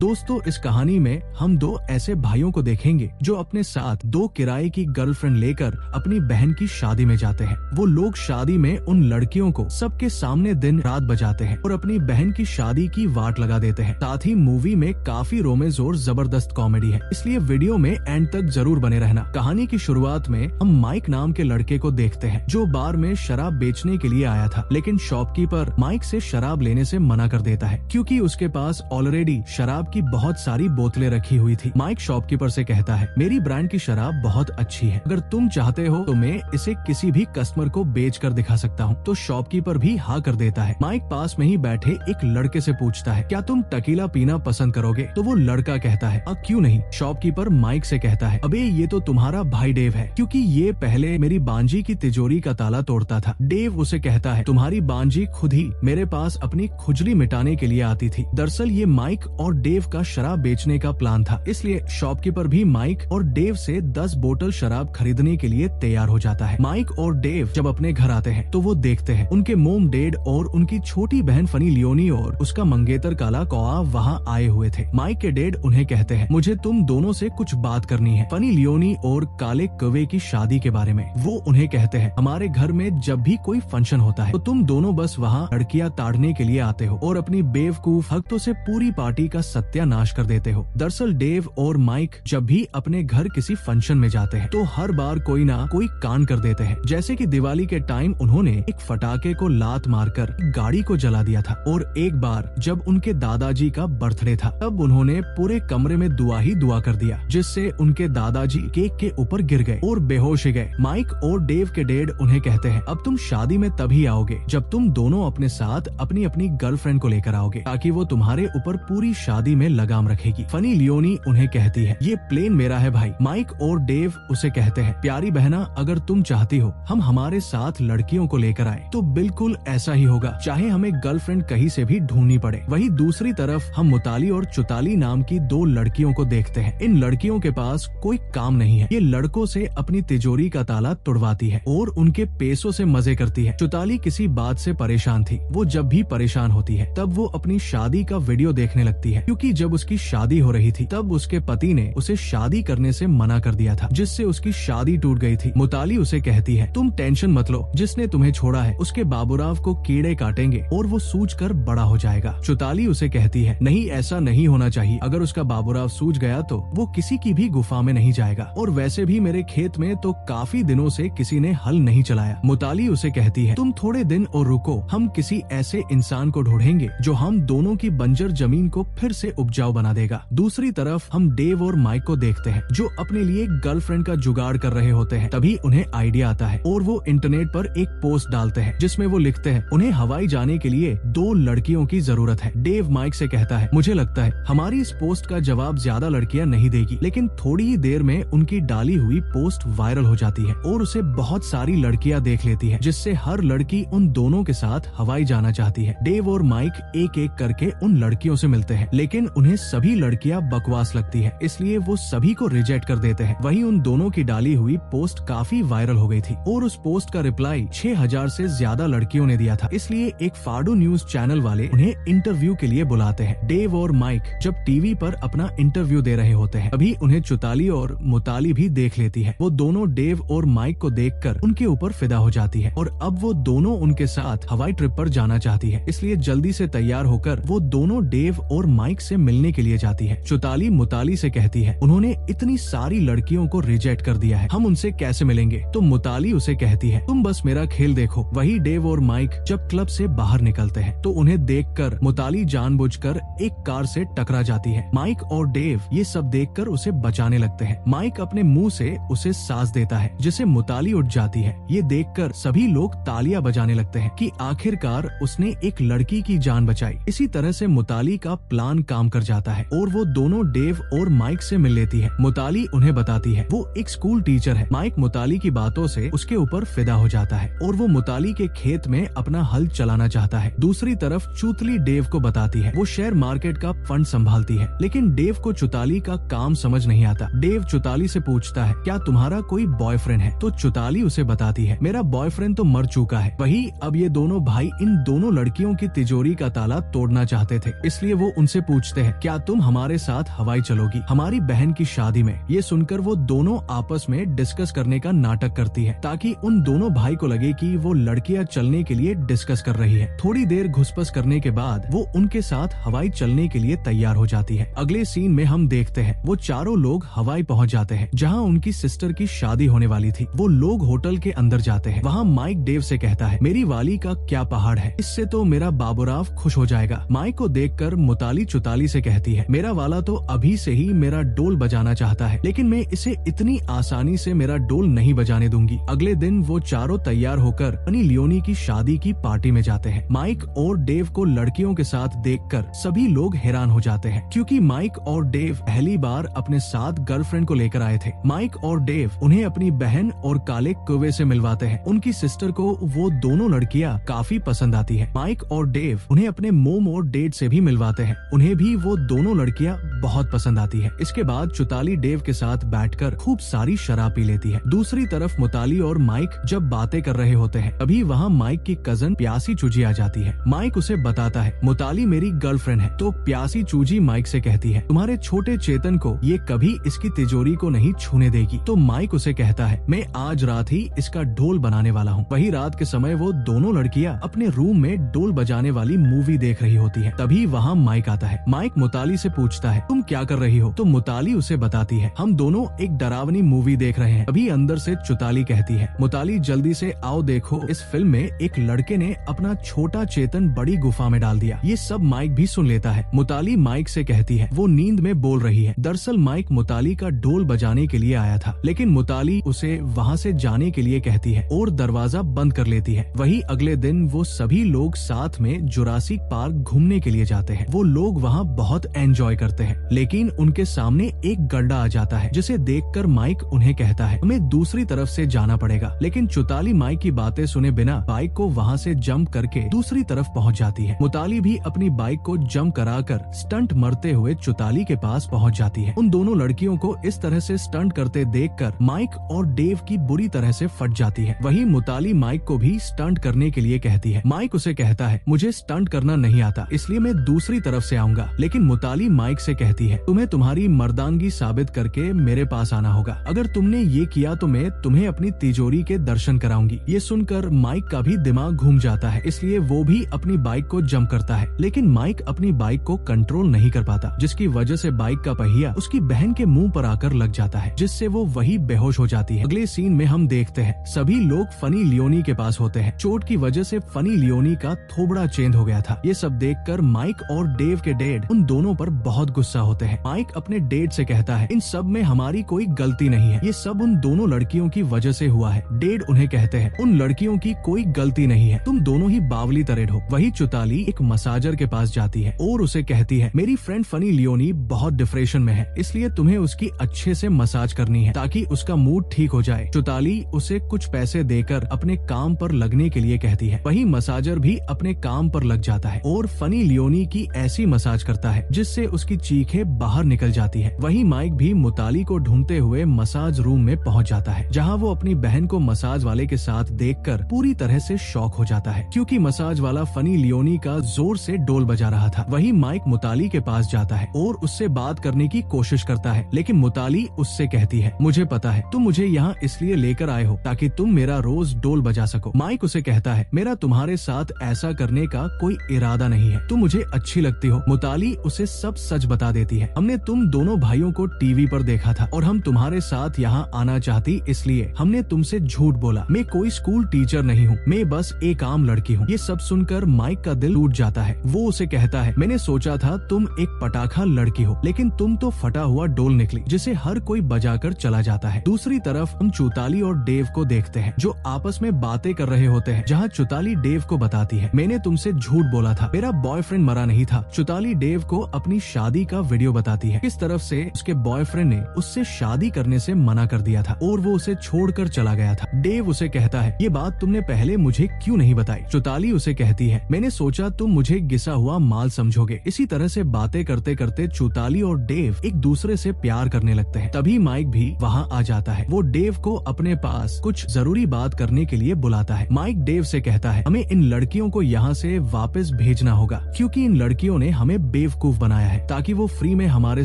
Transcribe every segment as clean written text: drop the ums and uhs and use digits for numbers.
दोस्तों, इस कहानी में हम दो ऐसे भाइयों को देखेंगे जो अपने साथ दो किराए की गर्लफ्रेंड लेकर अपनी बहन की शादी में जाते हैं। वो लोग शादी में उन लड़कियों को सबके सामने दिन रात बजाते हैं और अपनी बहन की शादी की वाट लगा देते हैं। साथ ही मूवी में काफी रोमांस और जबरदस्त कॉमेडी है, इसलिए वीडियो में एंड तक जरूर बने रहना। कहानी की शुरुआत में हम माइक नाम के लड़के को देखते हैं जो बार में शराब बेचने के लिए आया था, लेकिन शॉपकीपर माइक से शराब लेने से मना कर देता है क्योंकि उसके पास ऑलरेडी शराब की बहुत सारी बोतलें रखी हुई थी। माइक शॉपकीपर से कहता है, मेरी ब्रांड की शराब बहुत अच्छी है, अगर तुम चाहते हो तो मैं इसे किसी भी कस्टमर को बेच कर दिखा सकता हूँ। तो शॉपकीपर भी हाँ कर देता है। माइक पास में ही बैठे एक लड़के से पूछता है, क्या तुम टकीला पीना पसंद करोगे? तो वो लड़का कहता है, क्यों नहीं। शॉपकीपर माइक से कहता है, अबे ये तो तुम्हारा भाई डेव है, क्योंकि ये पहले मेरी बांजी की तिजोरी का ताला तोड़ता था। डेव उसे कहता है, तुम्हारी बांजी खुद ही मेरे पास अपनी खुजली मिटाने के लिए आती थी। दरअसल ये माइक और डेव का शराब बेचने का प्लान था, इसलिए शॉपकीपर भी माइक और डेव से 10 बोतल शराब खरीदने के लिए तैयार हो जाता है। माइक और डेव जब अपने घर आते हैं तो वो देखते हैं उनके मोम डैड और उनकी छोटी बहन फनी लियोनी और उसका मंगेतर काला कौआ वहाँ आए हुए थे। माइक के डैड उन्हें कहते हैं, मुझे तुम दोनों से कुछ बात करनी है, फनी लियोनी और काले कौवे की शादी के बारे में। वो उन्हें कहते हैं, हमारे घर में जब भी कोई फंक्शन होता है तो तुम दोनों बस वहाँ लड़कियाँ ताड़ने के लिए आते हो और अपनी बेवकूफ हरकतों से पूरी पार्टी का सत्यानाश कर देते हो। दरअसल डेव और माइक जब भी अपने घर किसी फंक्शन में जाते हैं तो हर बार कोई ना कोई कांड कर देते हैं। जैसे कि दिवाली के टाइम उन्होंने एक फटाके को लात मारकर गाड़ी को जला दिया था, और एक बार जब उनके दादाजी का बर्थडे था तब उन्होंने पूरे कमरे में दुआ ही दुआ कर दिया, जिससे उनके दादाजी केक के ऊपर गिर गए और बेहोश हो गए। माइक और डेव के डैड उन्हें कहते हैं, अब तुम शादी में तभी आओगे जब तुम दोनों अपने साथ अपनी अपनी गर्लफ्रेंड को लेकर आओगे, ताकि वो तुम्हारे ऊपर पूरी शादी में लगाम रखेगी। फनी लियोनी उन्हें कहती है, ये प्लेन मेरा है भाई। माइक और डेव उसे कहते हैं, प्यारी बहना, अगर तुम चाहती हो हम हमारे साथ लड़कियों को लेकर आए तो बिल्कुल ऐसा ही होगा, चाहे हमें गर्लफ्रेंड कहीं से भी ढूंढनी पड़े। वही दूसरी तरफ हम मुताली और चुताली नाम की दो लड़कियों को देखते हैं। इन लड़कियों के पास कोई काम नहीं है, ये लड़कों से अपनी तिजोरी का ताला तुड़वाती है और उनके पैसों से मजे करती है। चुताली किसी बात से परेशान थी, वो जब भी परेशान होती है तब वो अपनी शादी का वीडियो देखने लगती है, क्योंकि जब उसकी शादी हो रही थी तब उसके पति ने उसे शादी करने से मना कर दिया था, जिससे उसकी शादी टूट गई थी। मुताली उसे कहती है, तुम टेंशन मत लो, जिसने तुम्हें छोड़ा है उसके बाबूराव को कीड़े काटेंगे और वो सूज कर बड़ा हो जाएगा। चुताली उसे कहती है, नहीं ऐसा नहीं होना चाहिए, अगर उसका बाबूराव सूज गया तो वो किसी की भी गुफा में नहीं जाएगा, और वैसे भी मेरे खेत में तो काफी दिनों से किसी ने हल नहीं चलाया। मुताली उसे कहती है, तुम थोड़े दिन और रुको, हम किसी ऐसे इंसान को ढूंढेंगे जो हम दोनों की बंजर जमीन को फिर से उपजाऊ बना देगा। दूसरी तरफ हम डेव और माइक को देखते हैं जो अपने लिए गर्लफ्रेंड का जुगाड़ कर रहे होते हैं। तभी उन्हें आइडिया आता है और वो इंटरनेट पर एक पोस्ट डालते हैं जिसमें वो लिखते हैं, उन्हें हवाई जाने के लिए 2 लड़कियों की जरूरत है। डेव माइक से कहता है, मुझे लगता है हमारी इस पोस्ट का जवाब ज्यादा लड़कियां नहीं देगी, लेकिन थोड़ी ही देर में उनकी डाली हुई पोस्ट वायरल हो जाती है और उसे बहुत सारी लड़कियां देख लेती है, जिससे हर लड़की उन दोनों के साथ हवाई जाना चाहती है। डेव और माइक एक एक करके उन लड़कियों से मिलते हैं, लेकिन उन्हें सभी लड़कियां बकवास लगती है, इसलिए वो सभी को रिजेक्ट कर देते हैं। वहीं उन दोनों की डाली हुई पोस्ट काफी वायरल हो गई थी और उस पोस्ट का रिप्लाई 6000 से ज्यादा लड़कियों ने दिया था, इसलिए एक फाडू न्यूज चैनल वाले उन्हें इंटरव्यू के लिए बुलाते हैं। डेव और माइक जब टीवी पर अपना इंटरव्यू दे रहे होते हैं तभी उन्हें चुताली और मुताली भी देख लेती है। वो दोनों डेव और माइक को देखकर उनके ऊपर फिदा हो जाती है और अब वो दोनों उनके साथ हवाई ट्रिप पर जाना चाहती है, इसलिए जल्दी से तैयार होकर वो दोनों डेव और माइक से मिलने के लिए जाती है। चुताली मुताली से कहती है, उन्होंने इतनी सारी लड़कियों को रिजेक्ट कर दिया है, हम उनसे कैसे मिलेंगे? तो मुताली उसे कहती है, तुम बस मेरा खेल देखो। वही डेव और माइक जब क्लब से बाहर निकलते हैं तो उन्हें देखकर मुताली जानबूझकर एक कार से टकरा जाती है। माइक और डेव ये सब देखकर उसे बचाने लगते हैं। माइक अपने मुंह से उसे सांस देता है, जिसे मुताली उठ जाती है। ये देखकर सभी लोग तालियां बजाने लगते हैं कि आखिरकार उसने एक लड़की की जान बचाई। इसी तरह से मुताली का प्लान काम कर जाता है और वो दोनों डेव और माइक से मिल लेती है। मुताली उन्हें बताती है वो एक स्कूल टीचर है। माइक मुताली की बातों से उसके ऊपर फिदा हो जाता है और वो मुताली के खेत में अपना हल चलाना चाहता है। दूसरी तरफ चुतली डेव को बताती है वो शेयर मार्केट का फंड संभालती है, लेकिन डेव को चुताली का काम समझ नहीं आता। डेव चुताली से पूछता है, क्या तुम्हारा कोई बॉयफ्रेंड है? तो चुताली उसे बताती है, मेरा बॉयफ्रेंड तो मर चुका है। वही अब ये दोनों भाई इन दोनों लड़कियों की तिजोरी का ताला तोड़ना चाहते थे, इसलिए वो उनसे पूछते पूछते हैं, क्या तुम हमारे साथ हवाई चलोगी हमारी बहन की शादी में। ये सुनकर वो दोनों आपस में डिस्कस करने का नाटक करती है ताकि उन दोनों भाई को लगे कि वो लड़कियां चलने के लिए डिस्कस कर रही है। थोड़ी देर घुसपस करने के बाद वो उनके साथ हवाई चलने के लिए तैयार हो जाती है। अगले सीन में हम देखते हैं वो चारों लोग हवाई पहुंच जाते हैं जहां उनकी सिस्टर की शादी होने वाली थी। वो लोग होटल के अंदर जाते हैं। वहाँ माइक डेव से कहता है, मेरी वाली का क्या पहाड़ है, इससे तो मेरा बाबूराव खुश हो जाएगा। माइक को देखकर मुताली चुताली से कहती है, मेरा वाला तो अभी से ही मेरा डोल बजाना चाहता है, लेकिन मैं इसे इतनी आसानी से मेरा डोल नहीं बजाने दूंगी। अगले दिन वो चारों तैयार होकर फनी लियोनी की शादी की पार्टी में जाते हैं। माइक और डेव को लड़कियों के साथ देखकर सभी लोग हैरान हो जाते हैं क्योंकि माइक और डेव पहली बार अपने साथ गर्लफ्रेंड को लेकर आए थे। माइक और डेव उन्हें अपनी बहन और काले कुएं से मिलवाते हैं। उनकी सिस्टर को वो दोनों लड़कियां काफी पसंद आती है। माइक और डेव उन्हें अपने मोम और डेड से भी मिलवाते हैं। उन्हें भी वो दोनों लड़कियां बहुत पसंद आती है। इसके बाद चुताली डेव के साथ बैठकर खूब सारी शराब पी लेती है। दूसरी तरफ मुताली और माइक जब बातें कर रहे होते हैं तभी वहाँ माइक की कजन प्यासी चूजी आ जाती है। माइक उसे बताता है, मुताली मेरी गर्लफ्रेंड है। तो प्यासी चूजी माइक से कहती है, तुम्हारे छोटे चेतन को ये कभी इसकी तिजोरी को नहीं छूने देगी। तो माइक उसे कहता है, मैं आज रात ही इसका ढोल बनाने वाला हूँ। वही रात के समय वो दोनों लड़कियाँ अपने रूम में ढोल बजाने वाली मूवी देख रही होती है। तभी वहाँ माइक आता है। माइक मुताली से पूछता है, तुम क्या कर रही हो। तो मुताली उसे बताती है, हम दोनों एक डरावनी मूवी देख रहे हैं। अभी अंदर से चुताली कहती है, मुताली जल्दी से आओ देखो, इस फिल्म में एक लड़के ने अपना छोटा चेतन बड़ी गुफा में डाल दिया। ये सब माइक भी सुन लेता है। मुताली माइक से कहती है, वो नींद में बोल रही है। दरअसल माइक मुताली का ढोल बजाने के लिए आया था, लेकिन मुताली उसे वहाँ से जाने के लिए कहती है और दरवाजा बंद कर लेती है। वही अगले दिन वो सभी लोग साथ में जुरासिक पार्क घूमने के लिए जाते हैं। वो लोग वहाँ बहुत एंजॉय करते हैं, लेकिन उनके सामने एक गड्ढा आ जाता है जिसे देखकर माइक उन्हें कहता है, हमें दूसरी तरफ से जाना पड़ेगा। लेकिन चुताली माइक की बातें सुने बिना बाइक को वहाँ से जंप करके दूसरी तरफ पहुँच जाती है। मुताली भी अपनी बाइक को जंप कराकर स्टंट मरते हुए चुताली के पास पहुँच जाती है। उन दोनों लड़कियों को इस तरह से स्टंट करते देखकर माइक और डेव की बुरी तरह से फट जाती है। वही मुताली माइक को भी स्टंट करने के लिए कहती है। माइक उसे कहता है, मुझे स्टंट करना नहीं आता, इसलिए मैं दूसरी तरफ से आऊंगा। लेकिन मुताली माइक से कहती है, तुम्हें तुम्हारी मर्दांगी साबित करके मेरे पास आना होगा। अगर तुमने ये किया तो मैं तुम्हें अपनी तिजोरी के दर्शन कराऊंगी। ये सुनकर माइक का भी दिमाग घूम जाता है, इसलिए वो भी अपनी बाइक को जंप करता है। लेकिन माइक अपनी बाइक को कंट्रोल नहीं कर पाता, जिसकी वजह से बाइक का पहिया उसकी बहन के मुंह पर आकर लग जाता है, जिससे वो वही बेहोश हो जाती है। अगले सीन में हम देखते हैं सभी लोग फनी लियोनी के पास होते हैं। चोट की वजह से फनी लियोनी का थोबड़ा चेंज हो गया था। ये सब देखकर माइक और डेव के डैड उन दोनों पर बहुत गुस्सा होते हैं। माइक अपने डैड से कहता है, इन सब में हमारी कोई गलती नहीं है, ये सब उन दोनों लड़कियों की वजह से हुआ है। डैड उन्हें कहते हैं, उन लड़कियों की कोई गलती नहीं है, तुम दोनों ही बावली तरेड हो। वही चुताली एक मसाजर के पास जाती है और उसे कहती है, मेरी फ्रेंड फनी लियोनी बहुत डिप्रेशन में है, इसलिए तुम्हें उसकी अच्छे से मसाज करनी है ताकि उसका मूड ठीक हो जाए। चुताली उसे कुछ पैसे देकर अपने काम पर लगने के लिए कहती है। वही मसाजर भी अपने काम पर लग जाता है और फनी लियोनी की ऐसी मसाज करता है जिससे उसकी चीखें बाहर निकल जाती है। वही माइक भी मुताली को ढूंढते हुए मसाज रूम में पहुंच जाता है, जहां वो अपनी बहन को मसाज वाले के साथ देखकर पूरी तरह से शॉक हो जाता है, क्योंकि मसाज वाला फनी लियोनी का जोर से ढोल बजा रहा था। वही माइक मुताली के पास जाता है और उससे बात करने की कोशिश करता है, लेकिन मुताली उससे कहती है, मुझे पता है तुम मुझे यहाँ इसलिए लेकर आए हो ताकि तुम मेरा रोज ढोल बजा सको। माइक उसे कहता है, मेरा तुम्हारे साथ ऐसा करने का कोई इरादा नहीं है, तुम मुझे अच्छी लगती हो। मुताली उसे सब सच बता देती है, हमने तुम दोनों भाइयों को टीवी पर देखा था और हम तुम्हारे साथ यहाँ आना चाहती, इसलिए हमने तुमसे झूठ बोला। मैं कोई स्कूल टीचर नहीं हूँ, मैं बस एक आम लड़की हूँ। ये सब सुनकर माइक का दिल टूट जाता है। वो उसे कहता है, मैंने सोचा था तुम एक पटाखा लड़की हो, लेकिन तुम तो फटा हुआ डोल निकली जिसे हर कोई बजाकर चला जाता है। दूसरी तरफ हम चुताली और डेव को देखते हैं जो आपस में बातें कर रहे होते हैं, जहाँ चुताली डेव को बताती है, मैंने तुमसे झूठ बोला था, मेरा बॉयफ्रेंड मरा नहीं था। चुताली डेव को अपनी शादी का वीडियो बताती है, किस तरफ से उसके बॉयफ्रेंड ने उससे शादी करने से मना कर दिया था और वो उसे छोड़कर चला गया था। डेव उसे कहता है, ये बात तुमने पहले मुझे क्यों नहीं बताई। चुताली उसे कहती है, मैंने सोचा तुम मुझे घिसा हुआ माल समझोगे। इसी तरह से बातें करते करते चुताली और डेव एक दूसरे से प्यार करने लगते हैं। तभी माइक भी वहाँ आ जाता है। वो डेव को अपने पास कुछ जरूरी बात करने के लिए बुलाता है। माइक डेव से कहता है, हमें इन लड़कियों को यहाँ से वापस भेजना होगा, क्योंकि इन लड़कियों ने हमें बेवकूफ बनाया है ताकि वो फ्री में हमारे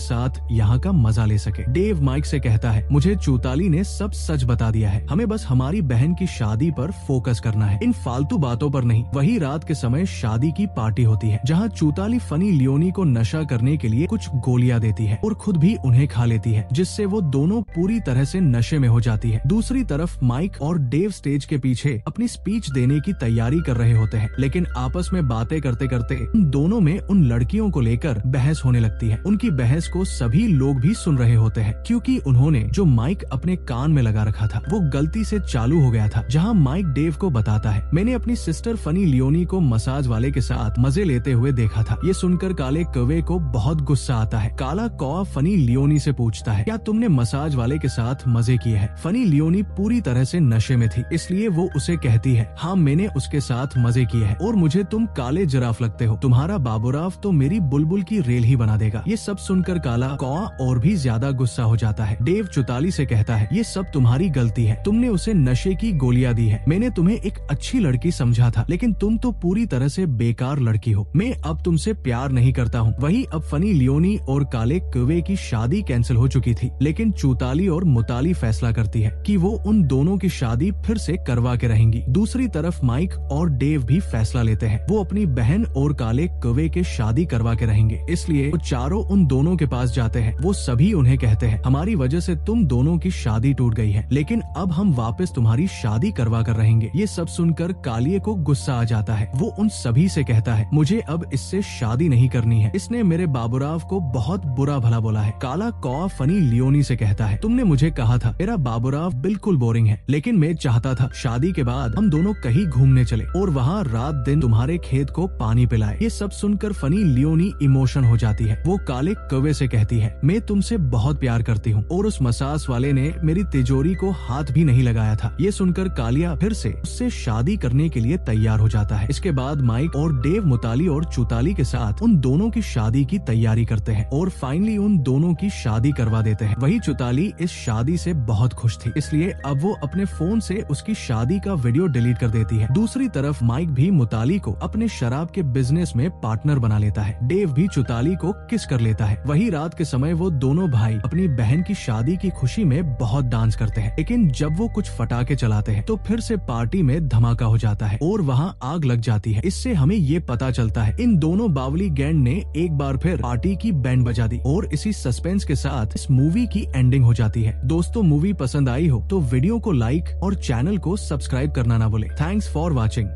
साथ यहाँ का मजा ले सके। डेव माइक से कहता है, मुझे चौताली ने सब सच बता दिया है, हमें बस हमारी बहन की शादी पर फोकस करना है, इन फालतू बातों पर नहीं। वही रात के समय शादी की पार्टी होती है जहाँ चौताली फनी लियोनी को नशा करने के लिए कुछ गोलियां देती है और खुद भी उन्हें खा लेती है, जिससे वो दोनों पूरी तरह से नशे में हो जाती है। दूसरी तरफ माइक और डेव स्टेज के पीछे अपनी स्पीच देने की तैयारी कर रहे होते हैं, लेकिन आपस में बातें करते करते उन दोनों में उन लड़कियों को लेकर बहस होने लगती है। उनकी बहस को सभी लोग भी सुन रहे होते हैं क्योंकि उन्होंने जो माइक अपने कान में लगा रखा था वो गलती से चालू हो गया था। जहां माइक डेव को बताता है, मैंने अपनी सिस्टर फनी लियोनी को मसाज वाले के साथ मजे लेते हुए देखा था। ये सुनकर काले कौवे को बहुत गुस्सा आता है। काला कौवा फनी लियोनी से पूछता है, क्या तुमने मसाज वाले के साथ मजे किए हैं? फनी लियोनी पूरी तरह से नशे में थी, इसलिए वो उसे कहती है, हाँ मैंने उसके साथ मजे किए हैं और मुझे तुम काले जिराफ लगते हो, तुम्हारा बाबूराव तो मेरी बुलबुल की रेल ही बना देगा। ये सब सुनकर काला कौवा और भी ज्यादा गुस्सा हो जाता है। डेव चौताली से कहता है, ये सब तुम्हारी गलती है, तुमने उसे नशे की गोलियां दी है। मैंने तुम्हें एक अच्छी लड़की समझा था, लेकिन तुम तो पूरी तरह से बेकार लड़की हो। मैं अब तुमसे प्यार नहीं करता हूँ। वही अब फनी लियोनी और काले कौवे की शादी कैंसिल हो चुकी थी, लेकिन चौताली और मुताली फैसला करती है कि वो उन दोनों की शादी फिर से करवा के रहेंगी। दूसरी तरफ माइक और डेव भी फैसला लेते हैं, वो अपनी बहन और काले कौवे के शादी करवा के रहेंगे। इसलिए वो चारों उन दोनों के पास जाते हैं। वो सभी उन्हें कहते हैं, हमारी वजह से तुम दोनों की शादी टूट गई है, लेकिन अब हम वापस तुम्हारी शादी करवा कर रहेंगे। ये सब सुनकर कालिए को गुस्सा आ जाता है। वो उन सभी से कहता है, मुझे अब इससे शादी नहीं करनी है, इसने मेरे बाबूराव को बहुत बुरा भला बोला है। काला कौवा फनी लियोनी से कहता है, तुमने मुझे कहा था मेरा बाबूराव बिल्कुल बोरिंग है, लेकिन मैं चाहता था शादी के बाद हम दोनों कहीं घूमने चले और वहाँ रात दिन तुम्हारे खेत को पानी पिलाए। ये सब सुनकर फनी लियोनी इमोशन हो जाती है। वो काले कौवे से कहती है, मैं तुमसे बहुत प्यार करती हूँ और उस मसाज वाले ने मेरी तिजोरी को हाथ भी नहीं लगाया था। ये सुनकर कालिया फिर से उससे शादी करने के लिए तैयार हो जाता है। इसके बाद माइक और डेव मुताली और चौताली के साथ उन दोनों की शादी की तैयारी करते हैं और फाइनली उन दोनों की शादी करवा देते हैं। वही चौताली इस शादी से बहुत खुश थी, इसलिए अब वो अपने फोन से उसकी शादी का वीडियो डिलीट कर देती है। दूसरी तरफ माइक भी मुताली को अपने शराब के बिजनेस में पार्टनर बना लेता है। डेव भी चौताली को किस कर लेता है। वही रात के समय वो दोनों भाई अपनी बहन की शादी की खुशी में बहुत डांस करते हैं, लेकिन जब वो कुछ फटाके चलाते हैं तो फिर से पार्टी में धमाका हो जाता है और वहाँ आग लग जाती है। इससे हमें ये पता चलता है इन दोनों बावली गैंग ने एक बार फिर पार्टी की बैंड बजा दी और इसी सस्पेंस के साथ इस मूवी की एंडिंग हो जाती है। दोस्तों, मूवी पसंद आई हो तो वीडियो को लाइक और चैनल को सब्सक्राइब करना ना भूले। Thanks for watching.